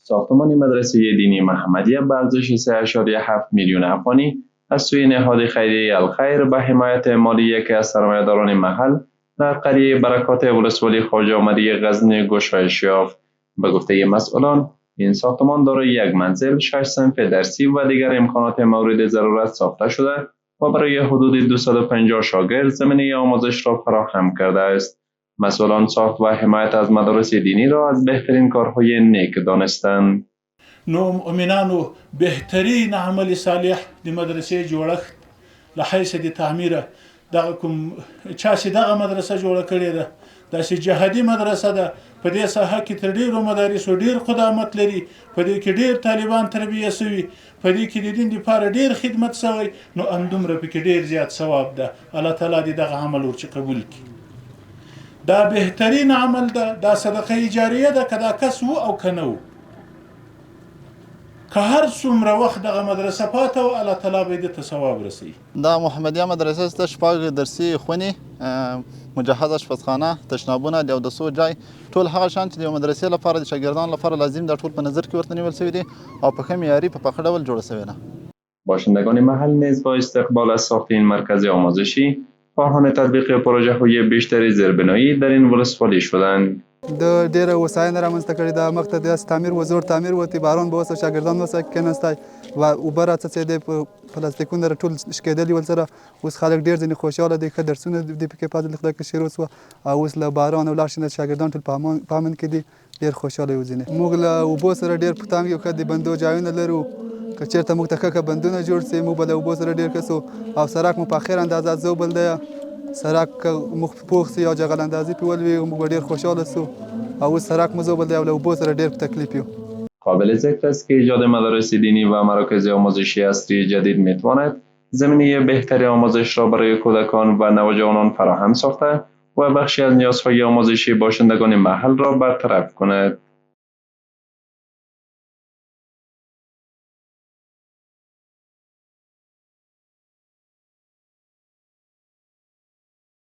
ساختمان مدرسه دینی محمدیه به ارزش 3.7 میلیون افغانی از سوی نهاد خیریه الخیر به حمایت مالی یکی از سرمایه‌داران محل در قریه برکات ولسوالی خواجه آمدی غزنی گشایش یافت. به گفته مسئولان، این ساختمان دارای یک منزل، 6 صنف درسی و دیگر امکانات مورد ضرورت ساخته شده و برای حدود 250 شاگرد زمینه آموزش را فراهم کرده است. مسئولان ساخت و حمایت از مدارس دینی را از بهترین کارهای نیک دانستند. نو مؤمنانو بهترین عمل صالح د مدرسې جوړښت له حیث د تعمیر دغه کوم چا چې دغه مدرسه جوړه کړې ده داسې جهادي مدرسه ده. په دې ساحه کې تر ډېرو مدارسو ډېر قدامت لري، په دې کې ډېر طالبان تربیه شوي، په دې کې د دین لپاره ډېر خدمت شوی، نو همدومره پکې ډېر زیات ثواب ده. الله تعالی دې دغه عمل ورچې قبول کړي. دا بهترین عمل ده، دا صدقه جاریه ده، که دا کس و او که نه و، که هر څومره وخت دغه مدرسه پاته و الله تعالی به دې ته ثواب رسوي. دا محمدیه مدرسه ته شپږ درسي خونې، مجهزه اشپزخانه، تشنابونه، د اودسو جای، ټول هغه شیان چې د یوې مدرسې لپاره د شاګردانو لپاره لازم دا ټول په نظر کې ورته نیول شوي دي او په ښه معیاري په پخه ډول جوړه شوې ده. باشندگان محل نیز با استقبال از ساخت این مرکز آموزشی خواهان تطبیق پروژه‌های بیشتر زیربنایی در این ولسوالی شدند. د ډیره وسایل رامنځته کړي د مخته د تعمیر وزور تعمیر وتی باران به وسه شاګردان وسه کېناستای و اوبه راڅڅېدې په پلاستیکونه ټول شکېدلي ول سره اوس خلک ډېر ځینې خوشحاله دي ښه درسونه د پکې فضل خدای کې شروع شوه او اوس له باران او لاړ شي نه شاګردان ټول په امن کې دي، ډېر خوشحاله یو. ځینې موږ له اوبو سره ډېر په تنګ یو، ښه د بندو ځایونه لرو، که چېرته موږ ته ښه بندونه جوړ شي موږ به له اوبو سره ډېر ښه شو او سړک مو په آخر اندازه زوبل دی، سړک مخ پوخ سي او جغل اندازې پې ولوي موږ به ډېر خوشحاله شو او سرک مزوبل دی او له اوبو سره ډېر تکلیف یو. قابل ذکر است که ایجاد مدارس دینی و مراکز آموزشی عصری جدید میتواند زمینه بهتر آموزش را برای کودکان و نوجوانان فراهم ساخته و بخشی از نیازهای آموزشی باشندگان محل را برطرف کند.